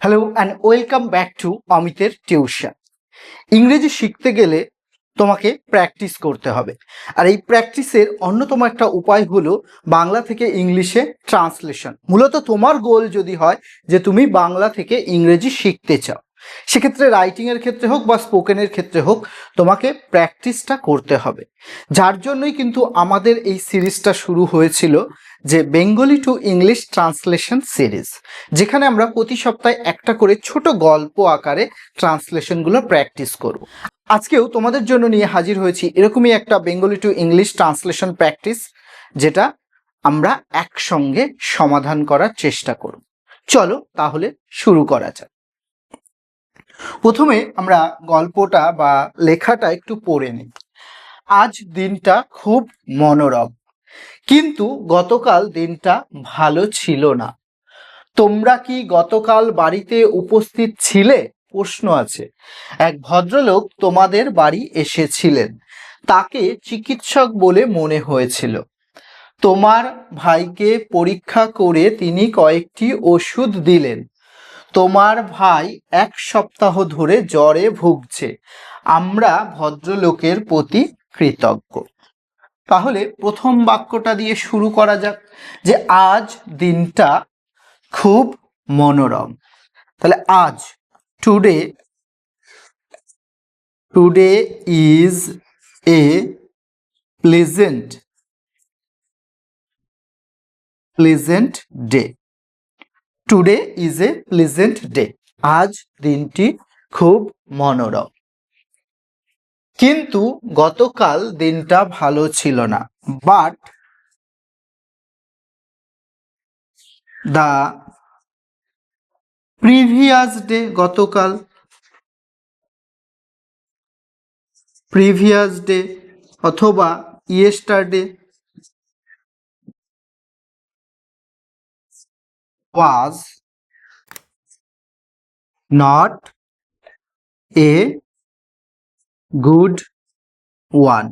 Hello and welcome back to অমিতের tuition. ইংরেজি শিখতে গেলে তোমাকে প্র্যাকটিস করতে হবে, আর এই প্র্যাকটিসের অন্যতম একটা উপায় হলো বাংলা থেকে ইংলিশে ট্রান্সলেশন। মূলত তোমার গোল যদি হয় যে তুমি বাংলা থেকে ইংরেজি শিখতে চাও, সেক্ষেত্রে রাইটিংয়ের ক্ষেত্রে হোক বা স্পোকেনের ক্ষেত্রে হোক তোমাকে প্র্যাকটিসটা করতে হবে। যার জন্যই কিন্তু আমাদের এই সিরিজটা শুরু হয়েছিল, যে Bengali to English translation series, যেখানে আমরা প্রতি সপ্তাহে একটা করে ছোট গল্প আকারে ট্রান্সলেশনগুলো প্র্যাকটিস করব। আজকেও তোমাদের জন্য নিয়ে হাজির হয়েছি এরকমই একটা Bengali to English translation practice, যেটা আমরা একসঙ্গে সমাধান করার চেষ্টা করব। চলো তাহলে শুরু করা যাক। প্রথমে আমরা গল্পটা বা লেখাটা একটু পড়ে নিই। আজ দিনটা খুব মনোরম, কিন্তু গতকাল দিনটা ভালো ছিল না। তোমরা কি গতকাল বাড়িতে উপস্থিত ছিলে? প্রশ্ন আছে। এক ভদ্রলোক তোমাদের বাড়ি এসেছিলেন, তাকে চিকিৎসক বলে মনে হয়েছিল। তোমার ভাইকে পরীক্ষা করে তিনি কয়েকটি ওষুধ দিলেন। তোমার ভাই 1 সপ্তাহ ধরে জ্বরে ভুগছে। আমরা ভদ্রলোকের প্রতি কৃতজ্ঞ। তাহলে প্রথম বাক্যটা দিয়ে শুরু করা যাক, যে আজ দিনটা খুব মনোরম। তাহলে আজ, today, today is a pleasant day. Today is a pleasant day. আজ দিনটি খুব মনোরম, কিন্তু গতকাল দিনটা ভালো ছিল না। বাট দ্য প্রিভিয়াস ডে, গতকাল, প্রিভিয়াস ডে অথবা yesterday was not a good one.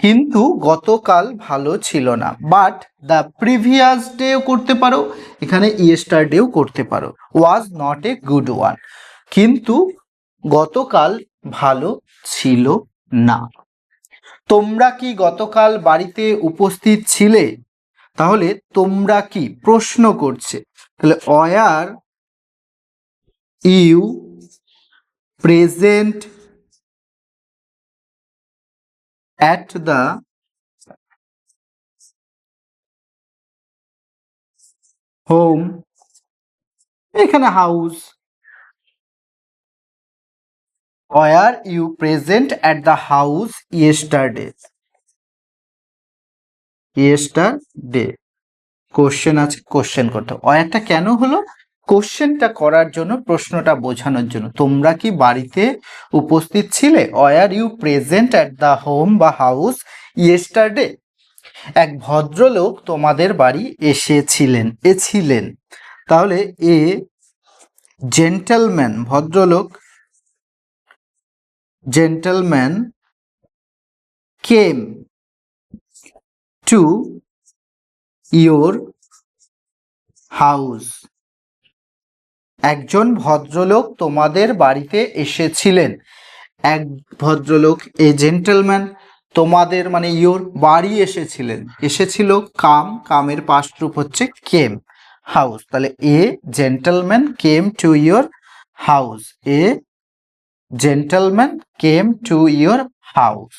কিন্তু গতকাল ভালো ছিল না। বাট দ্য প্রিভিয়াস ডেও করতে পারো, এখানে ইয়েস্টারডেও করতে পারো। Was not a good one, কিন্তু গতকাল ভালো ছিল না। তোমরা কি গতকাল বাড়িতে উপস্থিত ছিলে? তাহলে তোমরা কি প্রশ্ন করছে, তাহলে were you present at the home, এখানে house, were you present at the house yesterday? yesterday question আছে, কোশ্চেন করতে হবে। ওয়ারটা কেন হলো? কোশ্চেনটা করার জন্য, প্রশ্নটা বোঝানোর জন্য। তোমরা কি বাড়িতে উপস্থিত ছিলে? Were you present at the home বা হাউস ইয়েস্টারডে? এক ভদ্রলোক তোমাদের বাড়ি এসেছিলেন, ছিলেন। তাহলে এ জেন্টলম্যান, ভদ্রলোক, gentleman came to your house. একজন ভদ্রলোক তোমাদের বাড়িতে এসেছিলেন। এক ভদ্রলোক, এ জেন্টলম্যান, তোমাদের মানে ইয়োর, বাড়ি এসেছিলেন। এসেছিল কাম, কামের পাস্ট রূপ হচ্ছে কেম। হাউস, তাহলে a gentleman came to your house. A gentleman came to your house.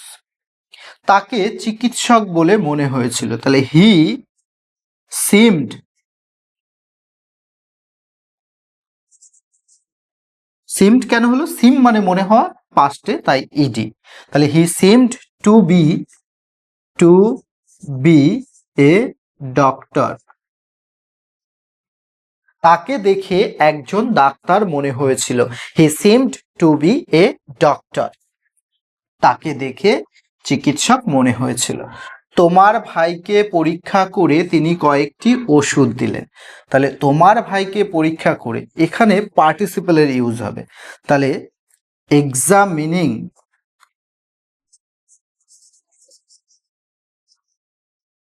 তাকে চিকিৎসক বলে মনে হয়েছিল। তাহলে হি সিমড, সিমড কেন হলো? সিম মানে মনে হওয়া, পাস্টে, তাই ইডি। তাহলে he seemed to be a doctor. তাকে দেখে একজন ডাক্তার মনে হয়েছিল। He seemed to be a doctor. তাকে দেখে চিকিৎসক মনে হয়েছিল। তোমার ভাইকে পরীক্ষা করে তিনি কয়েকটি ওষুধ দিলেন। তাহলে তোমার ভাইকে পরীক্ষা করে, এখানে পার্টিসিপেলের ইউজ হবে। তাহলে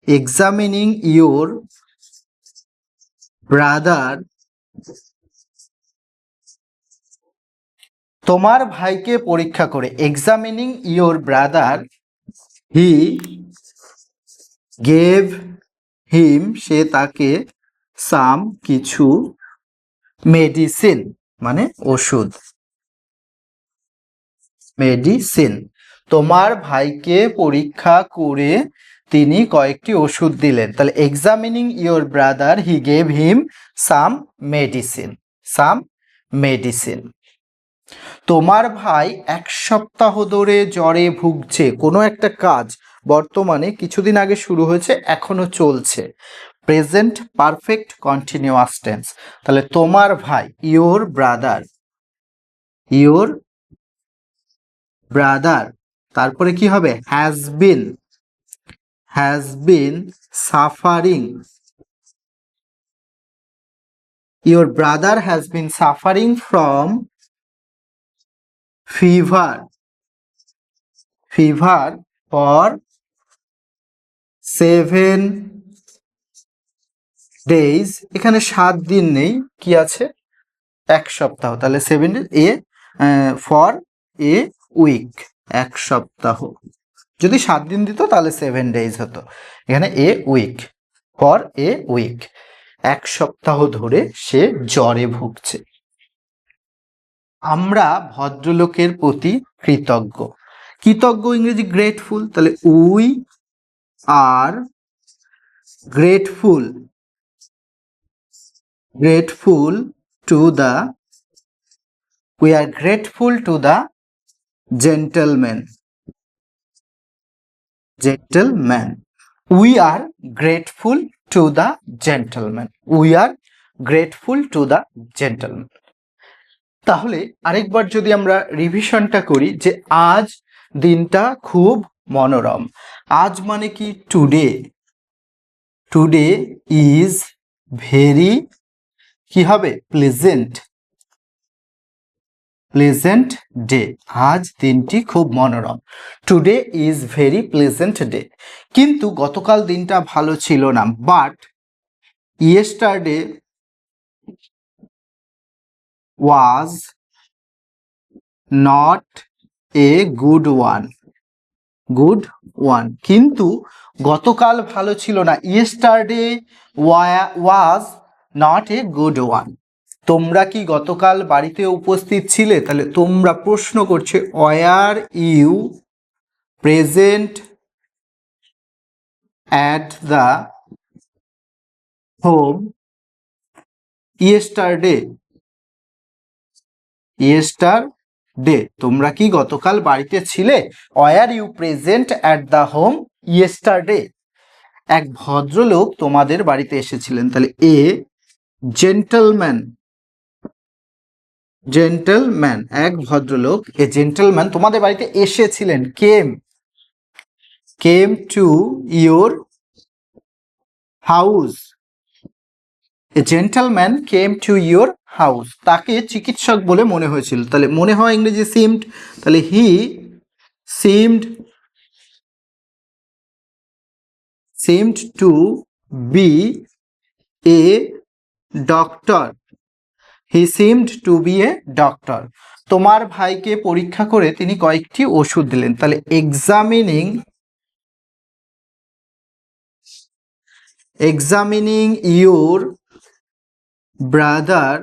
এক্সামিনিং ইয়োর ব্রাদার তোমার ভাইকে পরীক্ষা করে, examining your brother he gave him, সে তাকে সাম কিছু, মেডিসিন মানে ওষুধ, মেডিসিন। তোমার ভাইকে পরীক্ষা করে তিনি কয়েকটি ওষুধ দিলেন। তাহলে examining your brother he gave him some medicine, some medicine. তোমার ভাই 1 সপ্তাহ ধরে জ্বরে ভুগছে। কোনো একটা কাজ বর্তমানে কিছুদিন আগে শুরু হয়েছে, এখনো চলছে, প্রেজেন্ট পারফেক্ট কন্টিনিউয়াস টেন্স। তাহলে তোমার ভাই, ইয়োর ব্রাদার, ইয়োর ব্রাদার, তারপরে কি হবে, has been suffering, your brother has been suffering from fever, fever for 7 days। এখানে 7 দিন নেই, কি আছে, 1 সপ্তাহ। তাহলে 7 days, ফর এ উইক, 1 সপ্তাহ। যদি 7 দিন দিত তাহলে 7 days হতো, এখানে a week, for a week, 1 সপ্তাহ ধরে সে জ্বরে ভুগছে। আমরা ভদ্রলোকের প্রতি কৃতজ্ঞ। কৃতজ্ঞ ইংরেজি গ্রেটফুল। তাহলে we are grateful, grateful to the, we are grateful to the gentleman, gentleman, we are grateful to the gentleman, we are grateful to the gentleman। তাহলে আরেকবার যদি আমরা রিভিশনটা করি, যে আজ দিনটা খুব মনোরম। আজ মানে কি, টুডে, টুডে ইজ ভেরি, কি হবে, প্লেজেন্ট, প্লেজেন্ট ডে, আজ দিনটি খুব মনোরম, today is very pleasant day. কিন্তু গতকাল দিনটা ভালো ছিল না, but yesterday was not a good one, good one. কিন্তু গতকাল ভালো ছিল না, yesterday was not a good one. তোমরা কি গতকাল বাড়িতে উপস্থিত ছিলে? তাহলে তোমরা প্রশ্ন করছে, were you present at the home yesterday, yesterday, তোমরা কি গতকাল বাড়িতে ছিলে? Were you present at the home yesterday, এক ভদ্রলোক তোমাদের বাড়িতে এসেছিলেন। তাহলে এ জেন্টলম্যান, জেন্টলম্যান, এক ভদ্রলোক, এ জেন্টলম্যান তোমাদের বাড়িতে এসেছিলেন, came to your house, A gentleman came to your house, তাকে চিকিৎসক বলে মনে হয়েছিল। তাহলে মনে হয় ইংরেজি সিমড, তাহলে he seemed to be a doctor, he seemed to be a doctor. তোমার ভাইকে পরীক্ষা করে তিনি কয়েকটি ওষুধ দিলেন। তাহলে examining your brother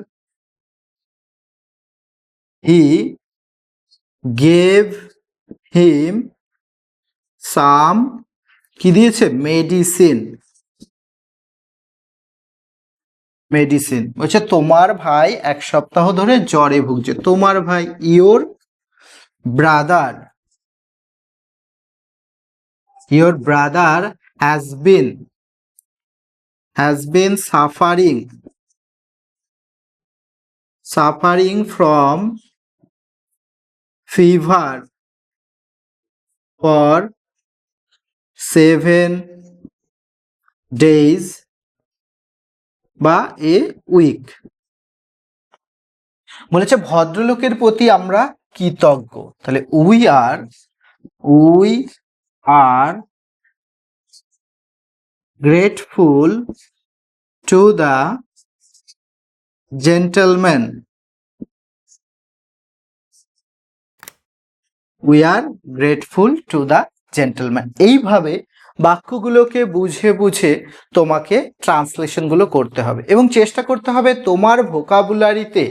he gave him some, কি দিয়েছে, মেডিসিন, মেডিসিন। বলছে তোমার ভাই 1 সপ্তাহ ধরে জ্বরে ভুগছে। তোমার ভাই, your brother, your brother has been suffering from fever for 7 days বা এ উইক। বলেছে ভদ্রলোকের প্রতি আমরা কৃতজ্ঞ। তাহলে we are grateful to the gentleman, we are grateful to the gentleman. এইভাবে বাক্যগুলোকে বুঝে বুঝে তোমাকে ট্রান্সলেশনগুলো করতে হবে এবং চেষ্টা করতে হবে তোমার ভোকাবুলারিতে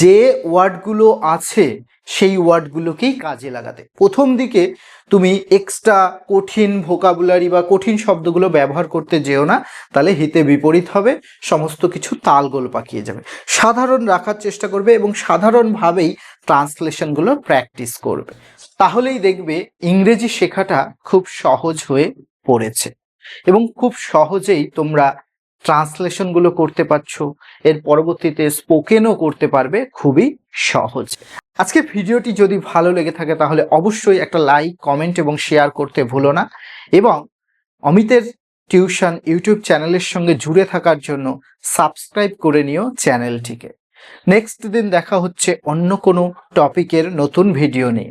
যে ওয়ার্ডগুলো আছে সেই ওয়ার্ডগুলোকেই কাজে লাগাতে। প্রথম দিকে তুমি এক্সট্রা কঠিন ভোকাবুলারি বা কঠিন শব্দগুলো ব্যবহার করতে যেও না, তাহলে হিতে বিপরীত হবে, সমস্ত কিছু তালগোল পাকিয়ে যাবে। সাধারণ রাখার চেষ্টা করবে এবং সাধারণভাবেই ট্রান্সলেশনগুলো প্র্যাকটিস করবে, তাহলেই দেখবে ইংরেজি শেখাটা খুব সহজ হয়ে পড়েছে এবং খুব সহজেই তোমরা ট্রান্সলেশনগুলো করতে পারছো, এর পরবর্তীতে স্পোকেনও করতে পারবে খুবই সহজ। আজকের ভিডিওটি যদি ভালো লেগে থাকে তাহলে অবশ্যই একটা লাইক, কমেন্ট এবং শেয়ার করতে ভুলো না এবং অমিতের টিউশন ইউটিউব চ্যানেলের সঙ্গে জুড়ে থাকার জন্য সাবস্ক্রাইব করে নিও চ্যানেলটিকে। নেক্সট দিন দেখা হচ্ছে অন্য কোনো টপিকের নতুন ভিডিও নিয়ে।